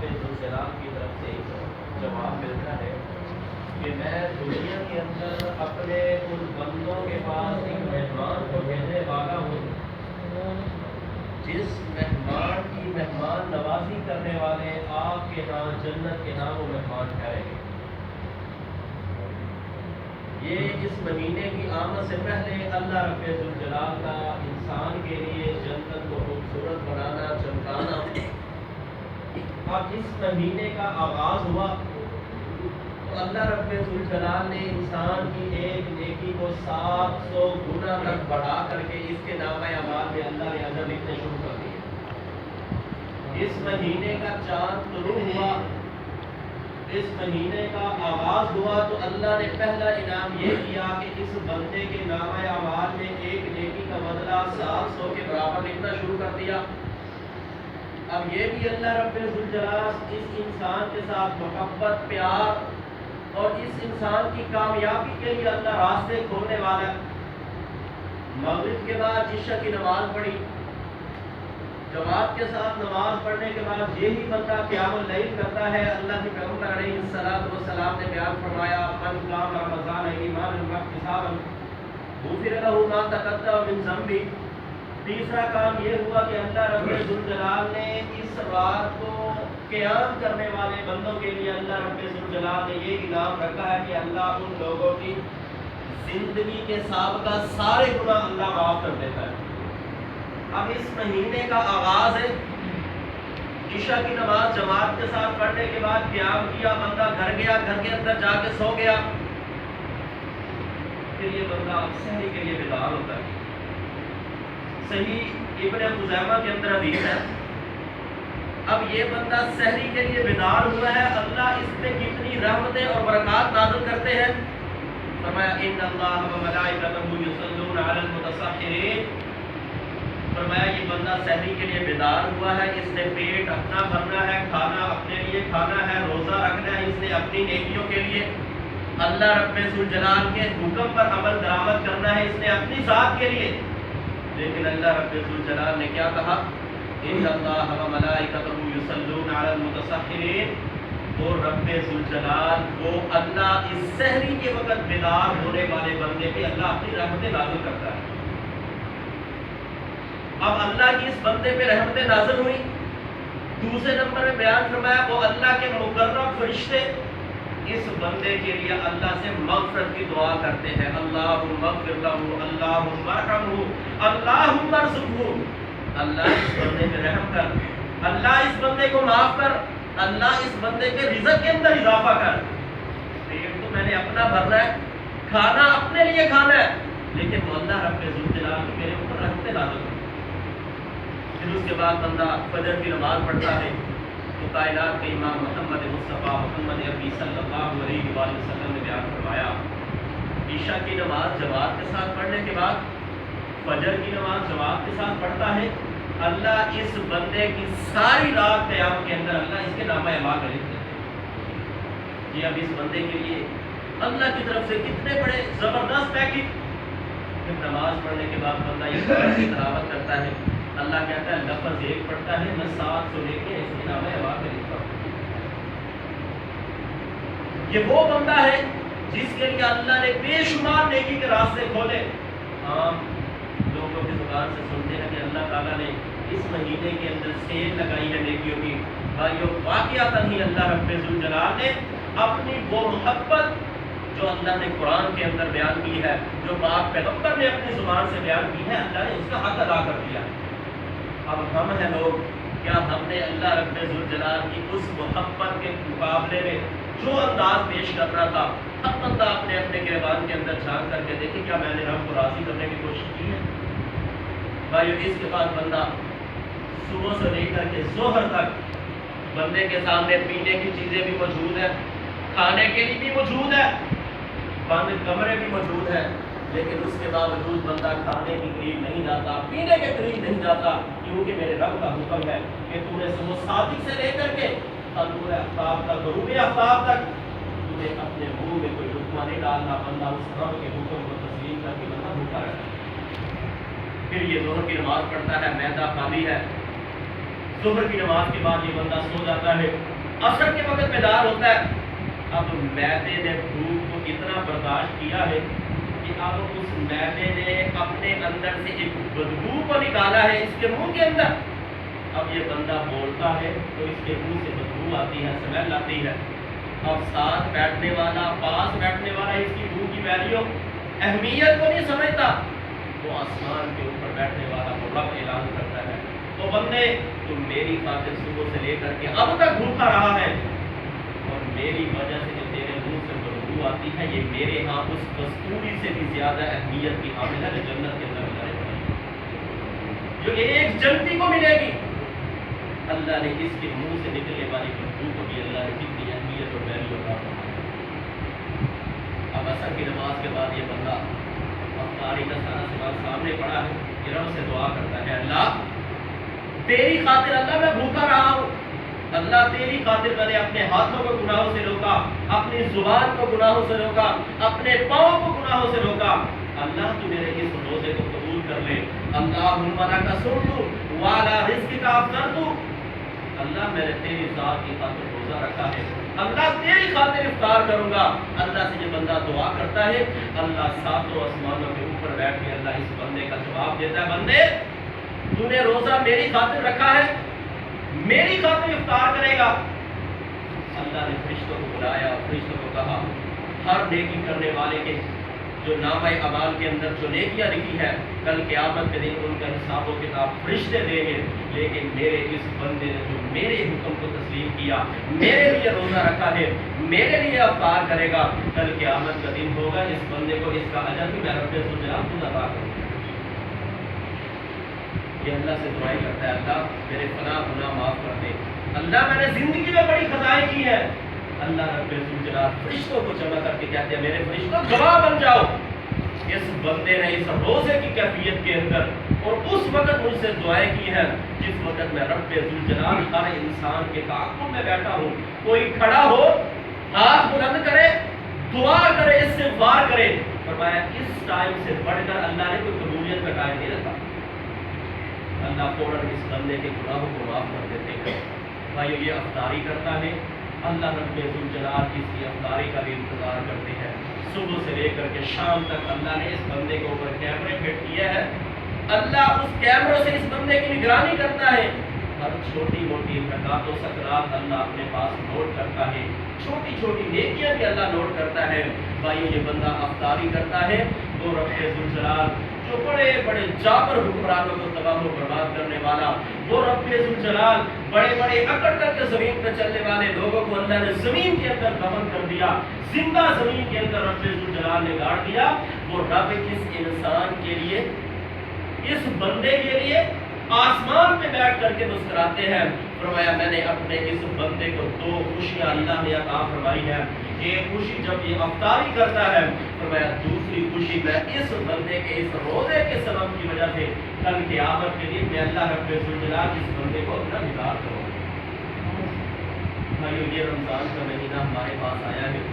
رب ذوالجلال کی طرف سے ایک جواب ملتا ہے کہ میں دنیا کے اندر اپنے ان بندوں کے پاس ایک مہمان کو بھیجنے والا ہوں جس مہمان کی مہمان نوازی کرنے والے آپ کے ہاں جنت کے ہاں وہ مہمان ٹھہریں گے۔ یہ اس مہینے کی آمد سے پہلے اللہ رب ذوالجلال کا انسان کے لیے جنت کو خوبصورت بنانا چمکانا، اب اس مہینے کا آغاز ہوا تو اللہ رب ذوالجلال نے انسان کی ایک نیکی کو 700 گنا تک بڑھا کر کے اس کے نامہ اعمال میں اللہ نے اجر لکھنے شروع کر دیے۔ اس مہینے کا چاند طلوع ہوا، اس مہینے کا آغاز ہوا تو اللہ نے پہلا انعام یہ کیا کہ اس بندے کے نامہ اعمال میں ایک نیکی کا بدلہ 700 کے برابر لکھنا شروع کر دیا۔ اب یہ بھی اللہ رب ذوالجلال اس انسان کے ساتھ محبت، پیار اور اس انسان کی کامیابی کے لیے اللہ راستے کھولنے والا ہے۔ مغرب کے بعد عشاء کی نماز پڑھی، جماعت کے ساتھ نماز پڑھنے کے بعد یہی بندہ قیام اللیل کرتا ہے۔ اللہ کے پیغمبر علیہ السلام نے بیان فرمایا من قام رمضان ایمانا واحتسابا غفر له ما تقدم من ذنبه۔ تیسرا کام یہ ہوا کہ اللہ رب ذوالجلال نے اس رات کو قیام کرنے والے بندوں کے لیے اللہ رب ذوالجلال نے یہ انعام رکھا ہے کہ اللہ ان لوگوں کی زندگی کے سابقہ سارے گناہ اللہ معاف کر دیتا ہے۔ اب اس مہینے کا آغاز ہے، عشاء کی نماز جماعت کے ساتھ پڑھنے کے بعد قیام کیا، بندہ گھر گیا، گھر کے اندر جا کے سو گیا، پھر یہ بندہ سحری کے لیے بیدار ہوتا ہے۔ صحیح ابن خزیمہ کے اندر حدیث ہے، اب یہ بندہ سحری کے لیے بیدار ہوا ہے، اللہ اس پہ کتنی رحمتیں اور برکات نازل کرتے ہیں۔ فرمایا ان اللہ و ملائکتہ یصلون علی المتسحرین، فرمایا یہ بندہ سحری کے لیے بیدار ہوا ہے، اس نے پیٹ اپنا بھرنا ہے، کھانا اپنے لیے کھانا ہے، روزہ رکھنا ہے، اس نے اپنی نیکیوں کے لیے اللہ رب ذوالجلال کے حکم پر عمل درآمد کرنا ہے، اس نے اپنی ذات کے لیے۔ لیکن اللہ رب ذوالجلال نے کیا کہا ان اللہ و ملائکتہ یصلون علی المتسحرین، وہ رب ذوالجلال وہ اللہ اس سحری کے وقت بیدار ہونے والے بندے پہ اللہ اپنی رحمتیں نازل کرتا ہے۔ اب اللہ کی اس بندے پہ رحمتیں نازل ہوئی، دوسرے نمبر میں بیان فرمایا وہ اللہ کے مقرب فرشتے اس بندے کے لیے اللہ سے مغفرت کی دعا کرتے ہیں، اللہم اغفر لہ، اللہم ارحمہ، اللہم ارزقہ، اللہ اس بندے پہ رحم کر، اللہ اس بندے کو معاف کر، اللہ اس بندے کے رزق کے اندر اضافہ کر۔ پیٹ تو میں نے اپنا بھرنا ہے، کھانا اپنے لیے کھانا ہے، لیکن وہ اللہ رب ذوالجلال نے میرے اوپر رحمتیں نازل کی۔ پھر اس کے بعد بندہ فجر کی نماز پڑھتا ہے تو کائنات کے امام محمد مصطفیٰ محمد عربی صلی اللہ علیہ وآلہ وسلم نے بیان فرمایا عشاء کی نماز جماعت کے ساتھ پڑھنے کے بعد فجر کی نماز جماعت کے ساتھ پڑھتا ہے، اللہ اس بندے کی ساری رات قیام کے اندر اللہ اس کے نامہ اعمال میں لکھ دیتے ہیں۔ یہ اب اس بندے کے لیے اللہ کی طرف سے کتنے بڑے زبردست پیکج۔ پھر نماز پڑھنے کے بعد بندہ یہ تلاوت کرتا ہے، اللہ کہتا ہے لفظ ایک پڑھتا ہے میں 700 لے کے اس کے نامہ اعمال میں لکھتا ہوں۔ یہ وہ بندہ ہے جس کے لیے اللہ نے بے شمار نیکی کے راستے کھولے۔ عام لوگوں کی زبان سے سنتے ہیں کہ اللہ تعالیٰ نے اس مہینے کے اندر سیل لگائی ہے نیکیوں کی، بھائیو واقعاتاً ہی اللہ رب ذوالجلال نے اپنی وہ محبت جو اللہ نے قرآن کے اندر بیان کی ہے، جو پاک پیغمبر نے اپنی زبان سے بیان کی ہے، اللہ نے اس کا حق ادا کر دیا۔ اب ہم ہیں لوگ، کیا ہم نے اللہ رب ذوالجلال کی اس محبت کے مقابلے میں جو انداز پیش کرنا تھا، اب بندہ اپنے اپنے گریبان کے اندر جھانک کر کے دیکھیں کیا میں نے رب کو راضی کرنے کی کوشش کی ہے؟ بھائیو اس کے بعد بندہ صبح سے لے کر کے ظہر تک بندے کے سامنے پینے کی چیزیں بھی موجود ہیں، کھانے کے لیے بھی موجود ہے، بند کمرے بھی موجود ہیں، لیکن اس کے باوجود بندہ کھانے کے قریب نہیں جاتا، پینے کے قریب نہیں جاتا، کیونکہ میرے رب کا حکم ہے کہ تو نے صبح صادق سے لے کر کے طلوع آفتاب تک، غروب آفتاب تک تو نے اپنے منہ میں کوئی لقمہ نہیں ڈالنا۔ بندہ اس رب کے حکم کو تسلیم کر کے بندہ بھوکا رہتا ہے۔ پھر یہ ظہر کی نماز پڑھتا ہے، معدہ خالی ہے، ظہر کی نماز کے بعد یہ بندہ سو جاتا ہے، عصر کے وقت بیدار ہوتا ہے، اب معدے نے بھوک کو اتنا برداشت کیا ہے کہ اب اس معدے نے اپنے اندر سے ایک بدبو کو نکالا ہے اس کے منہ کے اندر. اب یہ بندہ بولتا ہے تو اس کے منہ سے بدبو آتی ہے، سمیل آتی ہے. اب ساتھ بیٹھنے والا، پاس بیٹھنے والا اس کی بو کی ویلیو، اہمیت کو نہیں سمجھتا. وہ آسمان کے اوپر بیٹھنے والا وہ رب اعلان کرتا ہے، وہ بندے تم میری خاطر صبح سے لے کر کے اب تک بھوکا رہا ہے اور میری وجہ سے جو تیرے منہ سے بدبو آتی ہے یہ میرے ہاں اس کستوری سے بھی زیادہ اہمیت کی حامل ہے جو جنت کے اندر ملائے گی، جو ایک جنتی کو ملے گی. اللہ نے اس کے منہ سے نکلنے والی بدبو کو بھی اللہ نے کتنی اہمیت اور ویلیو عطا فرمائی. اب عصر کی نماز کے بعد یہ بندہ افطاری کا سارا سامنے پڑا ہے، یہ رب سے دعا کرتا ہے، اللہ تیری خاطر اللہ میں بھوکا رہا ہوں، اللہ تیری خاطر میں نے اپنے ہاتھوں کو گناہوں سے روکا، اپنی زبان کو گناہوں سے روکا، اپنے پاؤں کو گناہوں سے روکا. اللہ تو میرے اس روزے کو قبول کر لے. اللہم لک صمت وعلی رزقک افطرت. اللہ میں نے تیری ذات کی خاطر روزہ رکھا ہے، اللہ تیری خاطر افطار کروں گا. اللہ سے جو بندہ دعا کرتا ہے اللہ ساتوں آسمانوں کے اوپر بیٹھ کے اللہ اس بندے کا جواب دیتا ہے، بندے تو نے روزہ میری خاطر رکھا ہے، میری خاطر افطار کرے گا. اللہ نے فرشتوں کو بلایا، فرشتوں کو کہا ہر نیکی کرنے والے کے جو نامہ اعمال کے اندر جو نیکیاں لکھی ہے کل قیامت کے دن ان کا حساب و کتاب فرشتے دیں گے، لیکن میرے اس بندے نے جو میرے حکم کو تسلیم کیا، میرے لیے روزہ رکھا ہے، میرے لیے افطار کرے گا، کل قیامت کا دن ہوگا اس بندے کو اس کا اجر بھی میں رب ذوالجلال خود عطا کروں گا. یہ اللہ سے دعائیں کرتا ہے، اللہ میرے فلاں گناہ معاف کر دے. اللہ میں نے زندگی میں بڑی خطائیں کی ہے. اللہ رب ذوالجلال فرشتوں کو جمع کر کے کہتے ہیں، میرے فرشتوں گواہ بن جاؤ، اس بندے نے اس روزے کی کیفیت کے اندر اور اس وقت مجھ سے دعائیں کی ہیں جس وقت میں رب ذوالجلال ہر انسان کے تعاقب میں بیٹھا ہوں. کوئی کھڑا ہو، ہاتھ بلند کرے، دعا کرے، استغفار کرے. فرمایا اس ٹائم سے بڑھ کر اللہ نے کوئی قبولیت کا ٹائم نہیں رکھا. اللہ فوراً اس بندے کے گناہوں کو معاف کر دیتے ہیں. بھائیو یہ افطاری کرتا ہے، اللہ رب ذوالجلال اس کی افطاری کا بھی انتظار کرتے ہیں. صبح سے لے کر کے شام تک اللہ نے اس بندے کے اوپر کیمرے فٹ کیے ہیں. اللہ اس کیمروں سے اس بندے کی نگرانی کرتا ہے. ہر چھوٹی موٹی حرکات و سکنات اللہ اپنے پاس نوٹ کرتا ہے، چھوٹی چھوٹی نیکیاں بھی اللہ نوٹ کرتا ہے. بھائیو یہ بندہ افطاری کرتا ہے وہ رب ذوالجلال جو بڑے بڑے جابر حکمرانوں کو تباہ و برباد کرنے والا، وہ رب ذوالجلال بڑے بڑے اکڑ کر کے زمین پر چلنے والے لوگوں کو اللہ نے زمین کے اندر دفن کر دیا، زندہ زمین کے اندر رب ذوالجلال نے گاڑ دیا. وہ رب اس انسان کے لیے، اس بندے کے لیے آسمان پہ بیٹھ کر کے مسکراتے ہیں. فرمایا میں نے اپنے اس بندے کو دو خوشیاں اللہ نے عطا فرمائی ہے. ایک خوشی جب یہ افطاری کرتا ہے، فرمایا دوسری خوشی میں اس بندے کے اس روزے کے سبب کی وجہ سے کل قیامت کے دن میں اللہ رب ذوالجلال اس بندے کو اپنا دیدار کروں گا. بھائیو یہ رمضان کا مہینہ ہمارے پاس آیا ہے،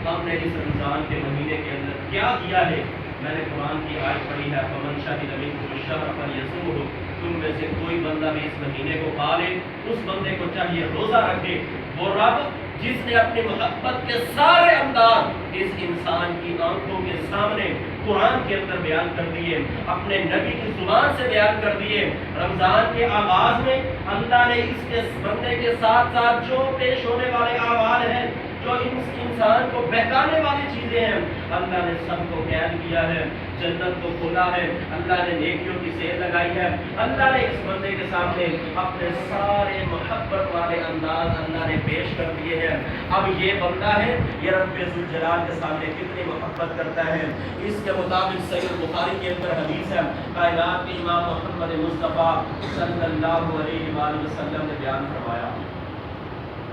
ہم نے اس رمضان کے مہینے کے اندر کیا کیا ہے؟ میں نے قرآن کی آیت پڑھی ہے، فمن شہد منکم الشہر فلیصمہ. تم میں سے کوئی بندہ بھی اس مہینے کو پا لے، اس بندے کو چاہیے روزہ رکھے. وہ رب جس نے اپنی محبت کے سارے انداز اس انسان کی آنکھوں کے سامنے قرآن کے اندر بیان کر دیے، اپنے نبی کی زبان سے بیان کر دیے. رمضان کے آغاز میں اللہ نے اس کے بندے کے ساتھ ساتھ جو پیش ہونے والے اعمال ہیں، جو انسان کو بہکانے والی چیزیں ہیں، اللہ نے سب کو بیان کیا ہے. جنت کو کھولا ہے، اللہ نے نیکیوں کی سیر لگائی ہے. اللہ نے اس بندے کے سامنے اپنے سارے محبت والے انداز اللہ نے پیش کر دیے ہیں. اب یہ بندہ ہے، یہ رب ذوالجلال کے سامنے کتنی محبت کرتا ہے. اس کے مطابق صحیح بخاری کے اندر حدیث ہے، کائنات کے امام محمد مصطفیٰ صلی اللہ علیہ وآلہ وسلم نے بیان فرمایا،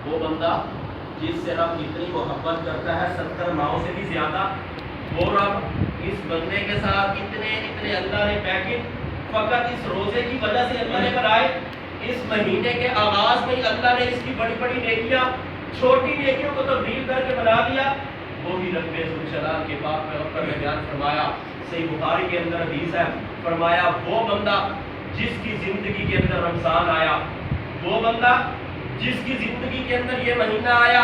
وہ بندہ جس سے رب اتنی محبت کرتا ہے 70 ماؤں سے بھی زیادہ، وہ رب اس بندے کے ساتھ اتنے اللہ نے پیکج فقط اس روزے کی وجہ سے اللہ نے بنائے. اس مہینے کے آغاز میں اللہ نے اس کی بڑی بڑی نیکیاں چھوٹی نیکیوں کو تبدیل کر کے بنا دیا. وہی رب ذوالجلال کے پاک پیغمبر نے بیان فرمایا، صحیح بخاری کے اندر حدیث ہے، فرمایا وہ بندہ جس کی زندگی کے اندر رمضان آیا، بندہ جس کی زندگی کے اندر یہ مہینہ آیا،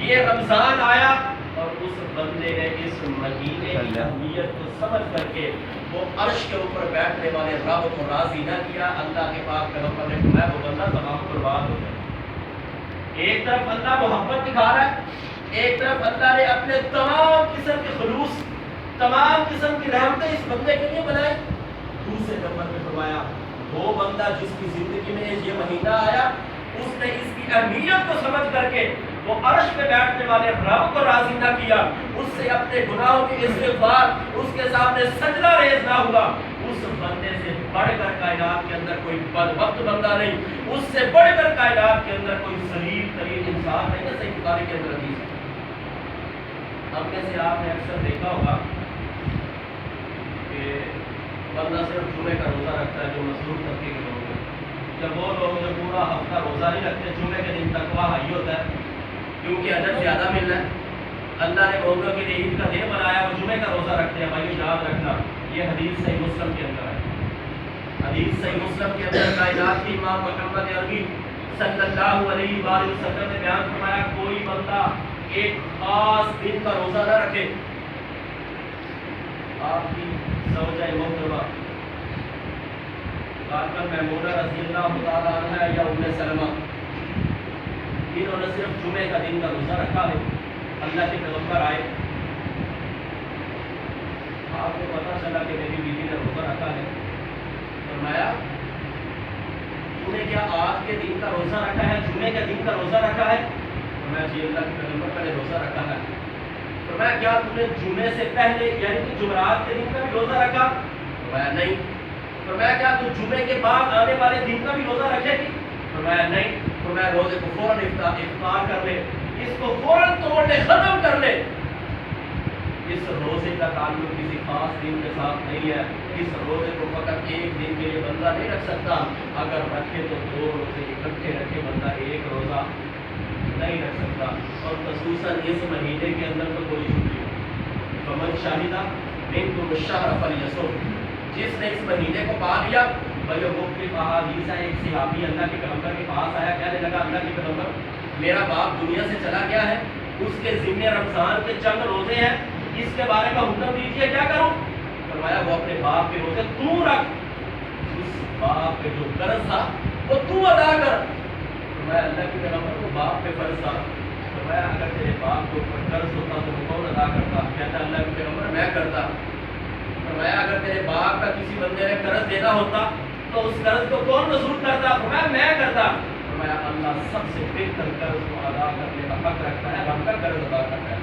یہ رمضان آیا، اور اس بندے نے اس مہینے کی اہمیت کو سمجھ کر کے وہ عرش کے اوپر بیٹھنے والے رب کو راضی نہ کیا، اللہ کے پاک پیغمبر نے فرمایا وہ بندہ تمام برباد ہو جائے۔ ایک طرف اللہ محبت دکھا رہا ہے، ایک طرف اللہ نے اپنے تمام قسم کے خلوص، تمام قسم کی رحمتیں اس بندے کے لیے بنائی۔ دوسرے نمبر پہ فرمایا وہ بندہ جس کی زندگی میں یہ مہینہ آیا، اس نے اس کی اہمیت کو سمجھ کر کے وہ عرش پہ بیٹھنے والے رب کو راضی نہ کیا، اس سے اپنے گناہوں کی استغفار، اس کے سامنے سجدہ ریز نہ ہوا، اس بندے سے بڑھ کر کائنات کے اندر کوئی بدبخت بندہ نہیں، اس سے بڑھ کر کائنات کے اندر کوئی ذلیل ترین انسان نہیں ہے۔ صحیح بخاری کے اندر حدیث ہے۔ ہم میں سے آپ نے اکثر دیکھا ہوگا کہ بندہ صرف جمعے کا روزہ رکھتا ہے، جو مصروف طبقے کے لوگ ہیں، جب وہ لوگ جو پورا ہفتہ روزہ نہیں رکھتے، جمعے کے دن تقویٰ ہائی ہوتا ہے کیونکہ اجر زیادہ ملنا ہے۔ اللہ نے مومنوں کے لیے عید کا دن بنایا، وہ جمعے کا روزہ رکھتے ہیں۔ بھائی یاد رکھنا، یہ حدیث صحیح مسلم کے اندر ہے۔ حدیث صحیح مسلم کے اندر کائنات کی امام محمد عربی صلی اللہ علیہ وآلہ وسلم نے بیان فرمایا کوئی بندہ ایک خاص دن کا روزہ نہ رکھے۔ آپ کی زوجہ محترمہ میمونہ رضی اللہ تعالیٰ عنہ یا ام سلمہ، انہوں نے صرف جمعے کا دن کا روزہ رکھا ہے۔ اللہ کے پیغمبر آئے، آپ کو پتہ چلا کہ میری بیوی نے روزہ رکھا ہے، فرمایا تو نے کیا آج کے دن کا روزہ رکھا ہے، جمعے کے دن کا روزہ رکھا ہے؟ فرمایا جی اللہ کے پیغمبر میں نے روزہ رکھا ہے۔ فرمایا کیا تم نے جمعے سے پہلے یعنی کہ جمعرات کے دن کا بھی روزہ رکھا؟ فرمایا نہیں۔ فرمایا کیا تو جمعے کے بعد آنے والے دن کا بھی روزہ رکھے گی؟ فرمایا نہیں۔ فرمایا روزے کو فوراً افطار کر لے، اس کو فوراً توڑ لے، ختم کر لے۔ اس روزے کا تعلق کسی خاص دن کے ساتھ نہیں ہے۔ اس روزے کو فقط ایک دن کے لیے بندہ نہیں رکھ سکتا، اگر رکھے تو دو روزے اکٹھے رکھے، بندہ ایک روزہ نہیں رکھ سکتا۔ اور خصوصاً اس مہینے کے اندر تو کوئی چھٹی ہو، فمن شاہدہ منکم الشہر فلیصم، جس نے اس مہینے کو پا لیا۔ بھائی مختلف احادیث ہے، ایک صحابی اللہ کے پیغمبر کے پاس آیا، کہنے لگا اللہ کے پیغمبر میرا باپ دنیا سے چلا گیا ہے، اس کے ذمہ رمضان کے چند روزے ہیں، اس کے بارے میں حکم دیجیے کیا کروں؟ فرمایا وہ اپنے باپ کے روزے تو رکھ، اس باپ پہ جو قرض تھا وہ تو ادا کر۔ فرمایا اللہ کے پیغمبر کو باپ پہ قرض تھا۔ فرمایا اگر تیرے باپ کے اوپر قرض ہوتا تو وہ کون ادا کرتا؟ کہتا اللہ کے پیغمبر میں کرتا۔ فرمایا اگر تیرے باپ کا کسی بندے نے قرض دینا ہوتا تو اس قرض کو کون وصول کرتا؟ فرمایا میں کرتا۔ فرمایا اللہ سب سے بہتر قرض کو ادا کرنے کا حق رکھتا ہے، ہم کا قرض ادا کرتا ہے۔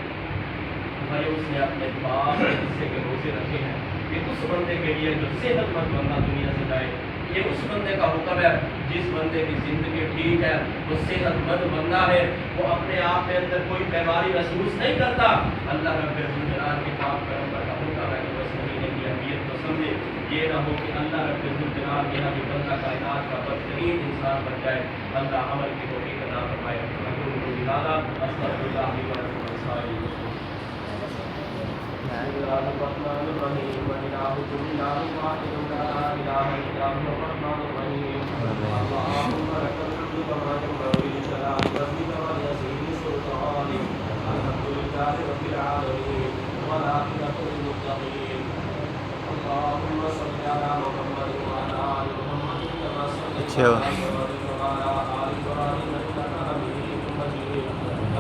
بھائی اس نے اپنے باپ کے حصے کے روزے رکھے ہیں، یہ اس بندے کے لیے جو صحت مند بندہ دنیا سے جائے، یہ اس بندے کا حکم ہے جس بندے کی زندگی ٹھیک ہے، وہ صحت مند بندہ ہے، وہ اپنے آپ کے اندر کوئی بیماری محسوس نہیں کرتا۔ اللہ رب الجلال کے پاک پیغمبر کا حکم ہے کہ اس مہینے کی اہمیت کو سمجھے، یہ نہ ہو کہ اللہ رب الجلال یہاں بھی بندہ کائنات کا بدترین انسان بن جائے۔ اللہ عمل کی توفیق عطا فرمائے۔ استغفر اللہ لي ولكم ولسائر المسلمين۔ الرحمن الرحيم وإلهكم إله واحد لا إله إلا هو الرحمن الرحيم اللهم لك الحمد كما ينبغي لجلال وجهك ولعظيم سلطانك الحمد لله رب العالمين والعاقبة للمتقين اللهم صل على محمد وعلى آل محمد كما صليت على إبراهيم وعلى آل إبراهيم إنك حميد مجيد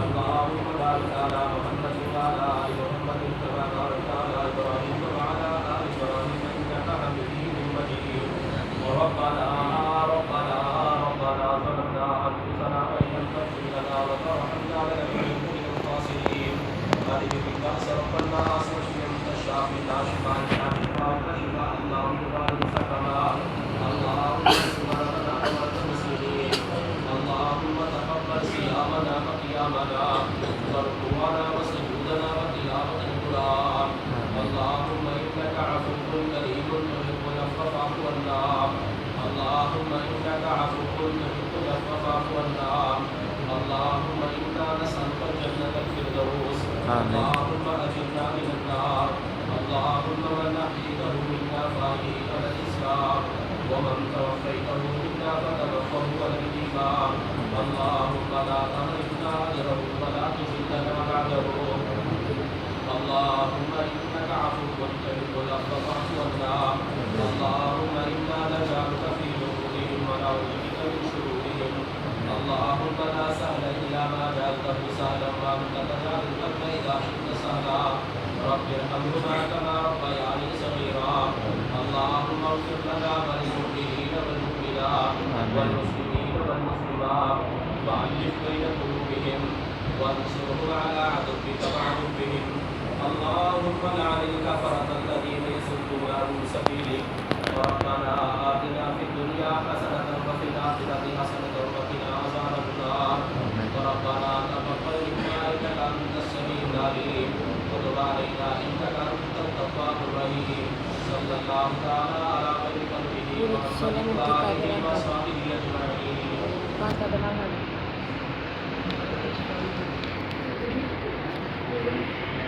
اللهم بارك على محمد وعلى آل محمد كما باركت على إبراهيم وعلى آل إبراهيم إنك حميد مجيد ربنا ظلمنا أنفسنا وإن لم تغفر لنا وترحمنا لنكونن من الخاسرين هذه بالبأس رب الناس واشف أنت الشافي لا شفاء إلا شفاءك شفاء اللهم بارك سكما اللهم سبحاننا أمرت المسلمين اللهم تقبل صيامنا وقيامنا وركوعنا وسجودنا وتلاوة القرآن اللهم إنك عفو كريم تحب العفو فاعف عنا اللهم إنك عفو تحب العفو فاعف عنا اللهم إنا نسألك الجنة الفردوس اللهم أجرنا من النار اللهم من أحييته منا فأحيه على الإسلام ومن توفيته منا فتوفه على الإيمان اللهم لا تحرمنا أجره ولا تزلنا بعده اللهم إنك عفو تحب العفو فاعف عنا اللهم إنا نجعلك في نحورهم ونعوذ بك من شرورهم اللهم لا سهل إلا ما جعلته سهلا وأنت تجعل الحزن إذا شئت سهلا رب ارحمهما كما ربياني صغيرا اللهم اغفر لنا وللمؤمنين والمؤمنات والمسلمين والمسلمات وألف بين قلوبهم وانصرهم على عدوك وعدوهم اللهم لعن الكفرة الذين يصدون عن سبيلك ربنا آتنا في الدنيا حسنة وفي الآخرة حسنة وقنا عذاب النار ربنا تقبل منا إنك أنت السميع العليم وتب علينا إنك أنت التواب الرحيم صلى الله تعالى على خير خلقه محمد وآله وصحبه أجمعين.